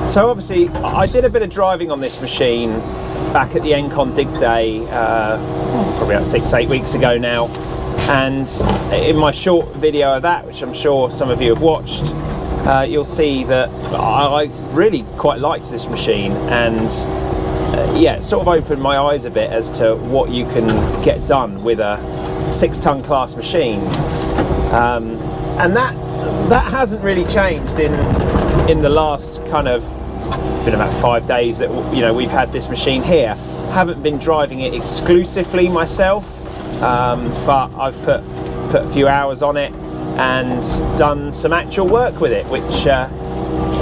So obviously I did a bit of driving on this machine back at the Engcon Dig Day, probably about 6-8 weeks ago now, and in my short video of that, which I'm sure some of you have watched, you'll see that I really quite liked this machine, and yeah, it sort of opened my eyes a bit as to what you can get done with a 6-ton class machine, and that hasn't really changed in the last kind of, it's been about 5 days that we've had this machine here. Haven't been driving it exclusively myself, but I've put a few hours on it and done some actual work with it, which I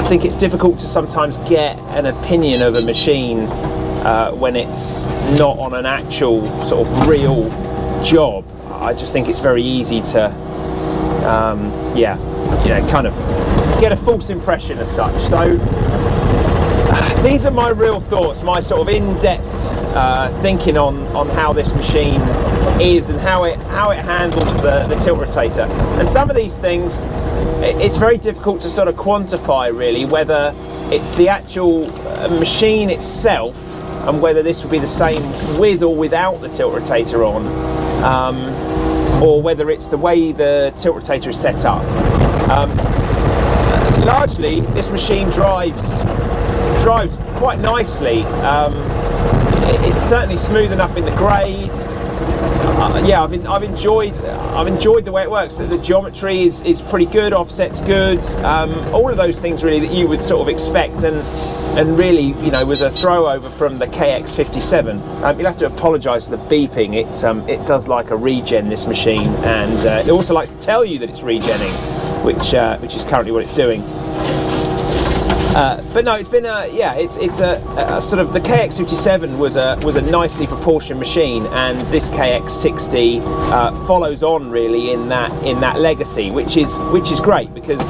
think it's difficult to sometimes get an opinion of a machine when it's not on an actual sort of real job. I just think it's very easy to kind of get a false impression as such. So these are my real thoughts, my sort of in-depth thinking on how this machine is and how it handles the tilt rotator. And some of these things, it's very difficult to sort of quantify really, whether it's the actual machine itself and whether this would be the same with or without the tilt rotator on, or whether it's the way the tilt rotator is set up. Largely, this machine drives quite nicely. It's certainly smooth enough in the grade. Yeah, I've enjoyed the way it works. The geometry is pretty good, offset's good, all of those things really that you would sort of expect, and really, was a throw over from the KX57. You'll have to apologise for the beeping. It does like a regen, this machine, and it also likes to tell you that it's regenning, which is currently what it's doing. But no, it's been it's a sort of, the KX57 was a nicely proportioned machine, and this KX60 follows on really in that legacy, which is great, because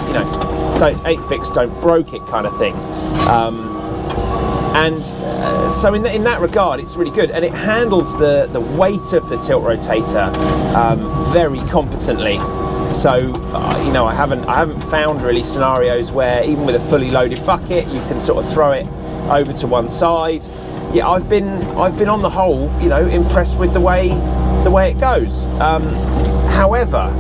ain't fixed, don't broke it kind of thing. So in that regard, it's really good, and it handles the weight of the tilt rotator very competently. So I haven't found really scenarios where even with a fully loaded bucket you can sort of throw it over to one side. Yeah, I've been on the whole impressed with the way it goes. However,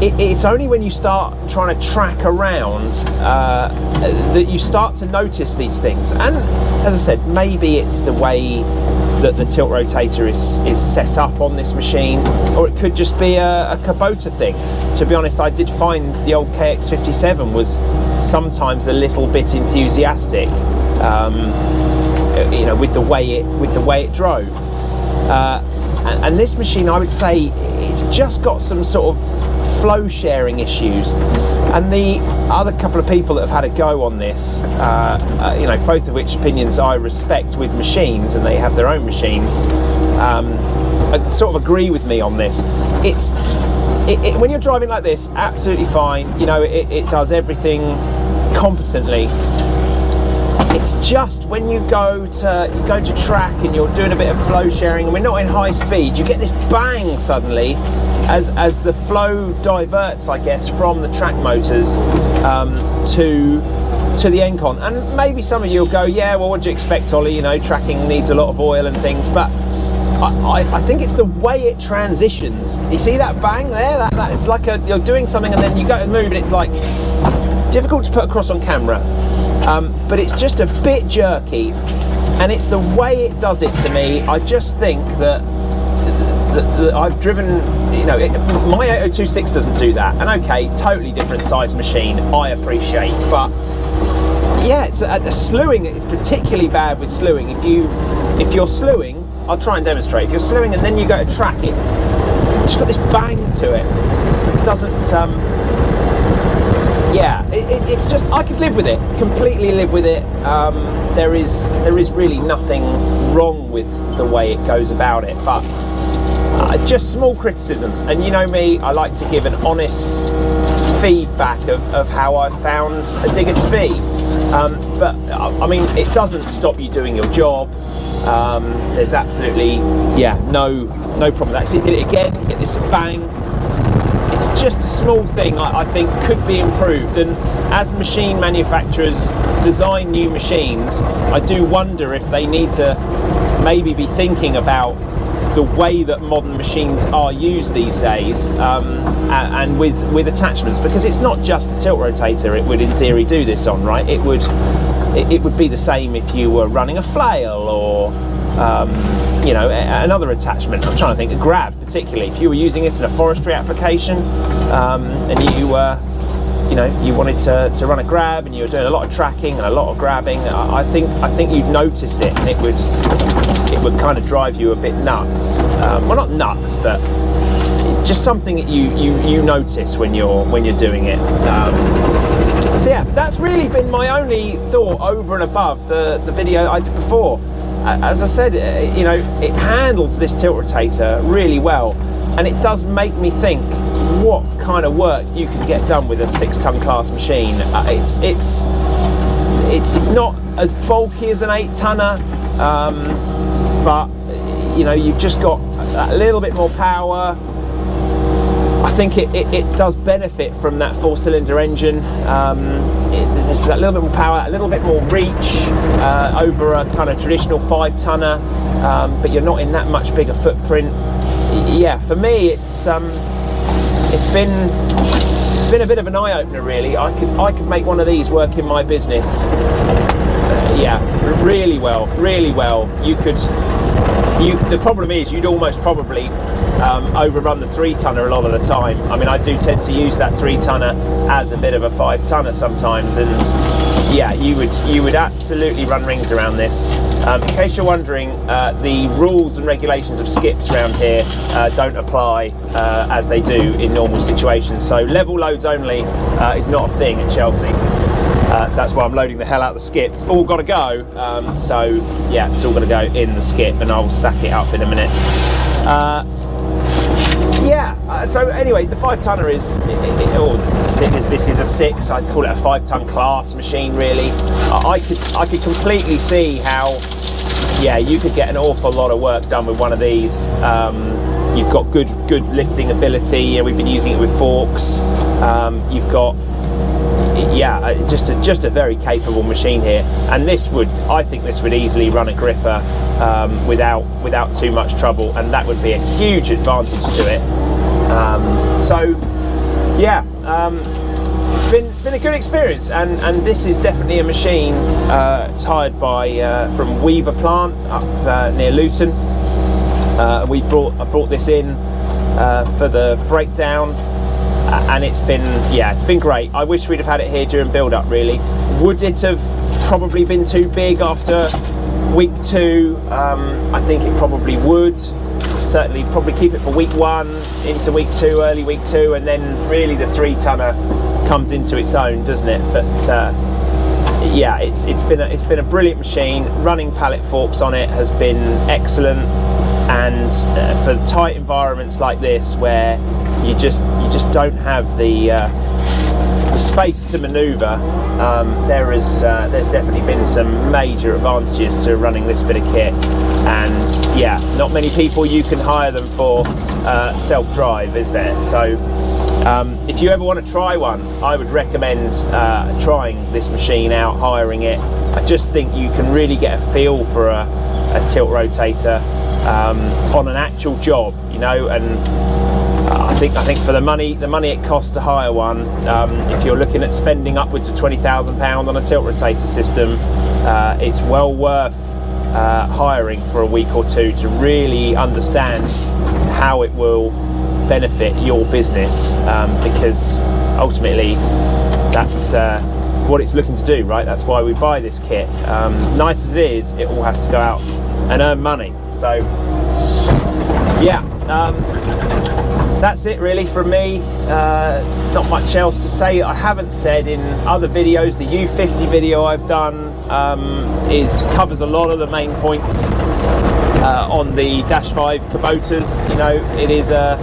it's only when you start trying to track around that you start to notice these things. And as I said, maybe it's the way that the tilt rotator is set up on this machine, or it could just be a Kubota thing. To be honest, I did find the old KX57 was sometimes a little bit enthusiastic, with the way it drove. And this machine, I would say, it's just got some sort of flow sharing issues, and the other couple of people that have had a go on this, both of which opinions I respect with machines, and they have their own machines, sort of agree with me on this. When you're driving like this, absolutely fine, it does everything competently. It's just when you go to track and you're doing a bit of flow sharing, and we're not in high speed, you get this bang suddenly as the flow diverts, I guess, from the track motors to the Engcon. And maybe some of you will go, yeah, well, what do you expect, Ollie? Tracking needs a lot of oil and things, but I think it's the way it transitions. You see that bang there? That it's like you're doing something and then you go to move, and it's like difficult to put across on camera. But it's just a bit jerky, and it's the way it does it to me. I just think that I've driven, my 802.6 doesn't do that, and okay, totally different size machine, I appreciate, but yeah, it's the slewing. It's particularly bad with slewing. If you're slewing, I'll try and demonstrate. If you're slewing and then you go to track it, it's got this bang to it. It doesn't. It's just, I could live with it, completely live with it. There is really nothing wrong with the way it goes about it, but just small criticisms. And you know me, I like to give an honest feedback of how I found a digger to be. But I mean, it doesn't stop you doing your job. There's absolutely no problem with that. So it did it again, get this bang. It's just a small thing I think could be improved. And as machine manufacturers design new machines, I do wonder if they need to maybe be thinking about the way that modern machines are used these days, and with attachments, because it's not just a tilt rotator it would in theory do this on, right? It would be the same if you were running a flail or you know, another attachment. I'm trying to think, a grab particularly. If you were using this in a forestry application, and you know, you wanted to run a grab and you were doing a lot of tracking and a lot of grabbing, I think you'd notice it, and it would kind of drive you a bit nuts. Well, not nuts, but just something that you notice when you're doing it. So yeah, that's really been my only thought over and above the video I did before. As I said, you know, it handles this tilt rotator really well, and it does make me think what kind of work you can get done with a 6-ton class machine. It's not as bulky as an 8-tonner, but you know, you've just got a little bit more power. I think it does benefit from that 4-cylinder engine. There's a little bit more power, a little bit more reach over a kind of traditional 5-tonner, but you're not in that much bigger footprint. Yeah, for me, it's been a bit of an eye-opener, really. I could make one of these work in my business. Yeah, really well. The problem is you'd almost probably overrun the 3-tonner a lot of the time. I mean, I do tend to use that 3-tonner as a bit of a 5-tonner sometimes, and yeah, you would absolutely run rings around this. In case you're wondering, the rules and regulations of skips around here don't apply as they do in normal situations. So level loads only is not a thing at Chelsea. So that's why I'm loading the hell out of the skip. It's all got to go. So yeah, it's all going to go in the skip, and I'll stack it up in a minute. So anyway, the 5-tonner is, this is a 6. I'd call it a 5-ton class machine, really. I could completely see how, yeah, you could get an awful lot of work done with one of these. You've got good lifting ability. Yeah, we've been using it with forks. You've got, yeah, just a very capable machine here, and I think this would easily run a gripper without too much trouble, and that would be a huge advantage to it. So yeah, it's been a good experience, and this is definitely a machine. It's hired by from Weaver Plant up near Luton. I brought this in for the breakdown. And it's been great. I wish we'd have had it here during build-up, really. Would it have probably been too big after week 2? I think it probably would. Certainly probably keep it for week 1 into week 2, early week 2, and then really the 3-tonner comes into its own, doesn't it? But yeah, it's been a brilliant machine. Running pallet forks on it has been excellent, and for tight environments like this where you just don't have the space to manoeuvre, there's definitely been some major advantages to running this bit of kit. And yeah, not many people you can hire them for self-drive, is there? So if you ever want to try one, I would recommend trying this machine out, hiring it. I just think you can really get a feel for a tilt rotator on an actual job, you know. And I think for the money it costs to hire one, if you're looking at spending upwards of £20,000 on a tilt rotator system, it's well worth hiring for a week or 2 to really understand how it will benefit your business, because ultimately that's what it's looking to do, right? That's why we buy this kit. Nice as it is, it all has to go out and earn money. So yeah, that's it really from me. Not much else to say I haven't said in other videos. The U50 video I've done covers a lot of the main points on the Dash 5 Kubotas. You know, it is a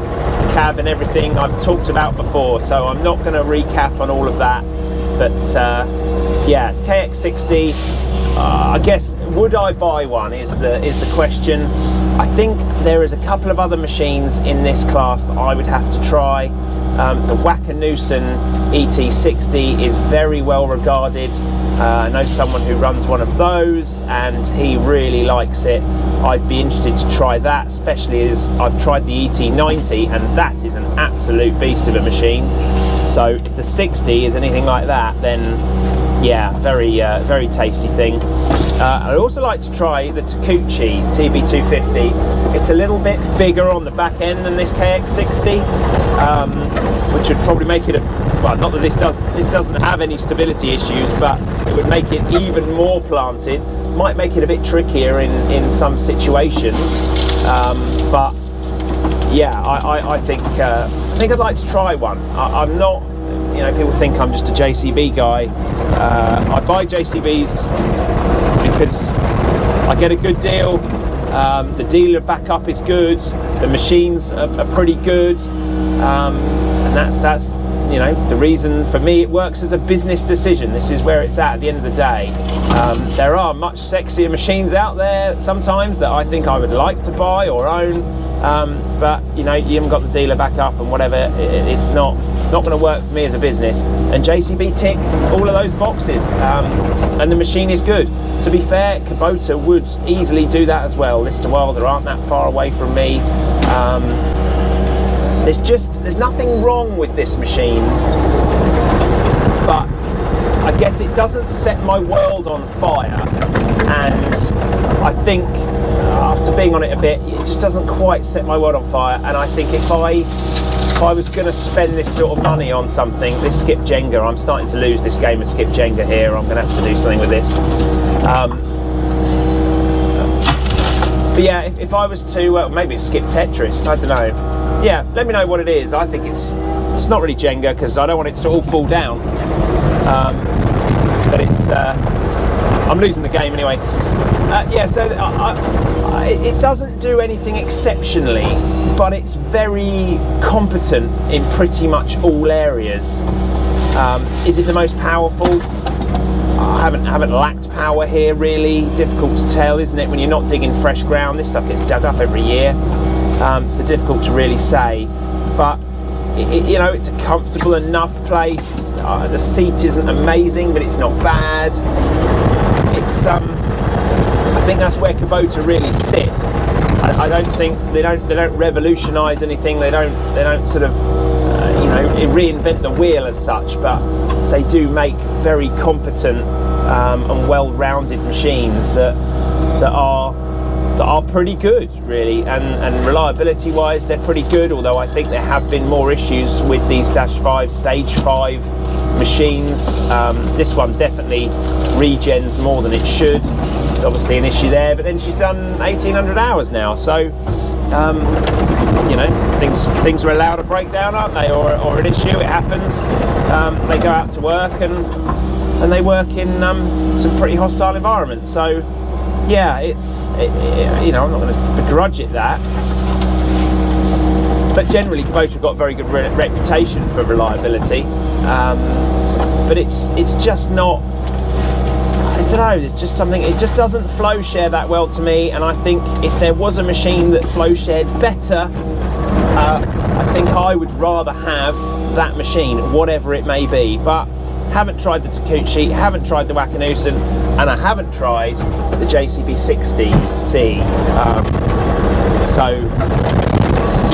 cab and everything I've talked about before, so I'm not going to recap on all of that. But yeah, KX60. I guess, would I buy one is the question. I think there is a couple of other machines in this class that I would have to try. The Wackernussen ET60 is very well regarded. I know someone who runs one of those and he really likes it. I'd be interested to try that, especially as I've tried the ET90 and that is an absolute beast of a machine. So if the 60 is anything like that, then yeah, very tasty thing. I'd also like to try the Takeuchi TB250. It's a little bit bigger on the back end than this KX60, which would probably make it well, not that this doesn't have any stability issues, but it would make it even more planted. Might make it a bit trickier in some situations, but yeah, I think I'd like to try one. I'm not, you know, people think I'm just a JCB guy. I buy JCBs because I get a good deal. The dealer backup is good. The machines are pretty good, and that's you know, the reason for me it works as a business decision. This is where it's at the end of the day. There are much sexier machines out there sometimes that I think I would like to buy or own, but you know, you haven't got the dealer backup and whatever. It's not going to work for me as a business. And JCB tick all of those boxes, and the machine is good. To be fair, Kubota would easily do that as well. Listerwilder aren't that far away from me. There's nothing wrong with this machine, but I guess it doesn't set my world on fire, and I think after being on it a bit, it just doesn't quite set my world on fire. And I think if I was going to spend this sort of money on something, this Skip Jenga, I'm starting to lose this game of Skip Jenga here. I'm going to have to do something with this. But yeah, if I was to, maybe it's Skip Tetris, I don't know. Yeah, let me know what it is. I think it's not really Jenga because I don't want it to all fall down. But it's, I'm losing the game anyway. Yeah, so it doesn't do anything exceptionally, but it's very competent in pretty much all areas. Is it the most powerful? I haven't lacked power here really. Difficult to tell, isn't it, when you're not digging fresh ground? This stuff gets dug up every year, so difficult to really say. But you know, it's a comfortable enough place. The seat isn't amazing, but it's not bad. It's I think that's where Kubota really sit. I don't think they don't revolutionise anything. They don't sort of you know, reinvent the wheel as such, but they do make very competent and well-rounded machines that are pretty good, really, and reliability-wise they're pretty good. Although I think there have been more issues with these Dash 5 Stage 5 machines. This one definitely regens more than it should. It's obviously an issue there, but then she's done 1,800 hours now, so you know, things are allowed to break down, aren't they, or an issue, it happens. They go out to work and they work in some pretty hostile environments, so yeah, you know, I'm not going to begrudge it that. But generally Kubota have got a very good reputation for reliability, but it's just not, I don't know, it's just something, it just doesn't flow share that well to me. And I think if there was a machine that flow shared better, I think I would rather have that machine, whatever it may be. But haven't tried the Takeuchi, haven't tried the Wackernussen, and I haven't tried the JCB60C. So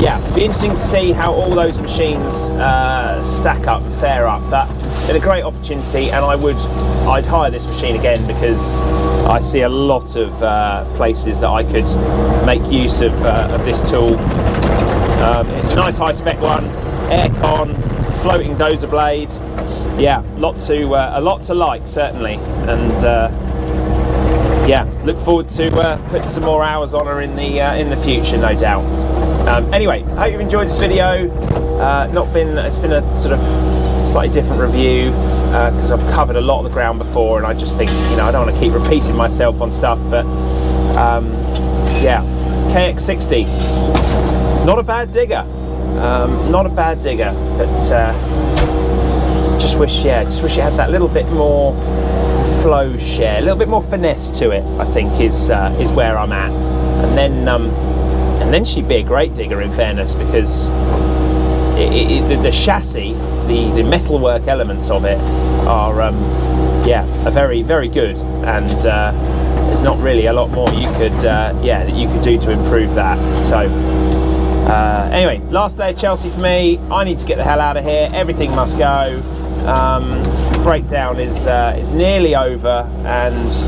yeah, it'd be interesting to see how all those machines stack up and fare up. But been a great opportunity, and I'd hire this machine again because I see a lot of places that I could make use of this tool. It's a nice high spec one, aircon, floating dozer blade. Yeah, a lot to like, certainly, and yeah, look forward to putting some more hours on her in the future, no doubt. Anyway, I hope you've enjoyed this video. It's been a sort of slightly different review because I've covered a lot of the ground before, and I just think, you know, I don't want to keep repeating myself on stuff. But yeah, KX60, not a bad digger, but just wish it had that little bit more flow share, a little bit more finesse to it, I think is where I'm at. And then she'd be a great digger, in fairness, because the chassis, the metalwork elements of it are are very, very good, and there's not really a lot more you could that you could do to improve that. So anyway, last day of Chelsea for me. I need to get the hell out of here. Everything must go. Breakdown is nearly over, and it's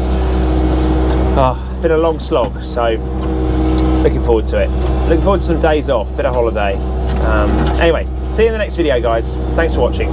been a long slog, so looking forward to it. Looking forward to some days off, bit of holiday. Anyway, see you in the next video, guys. Thanks for watching.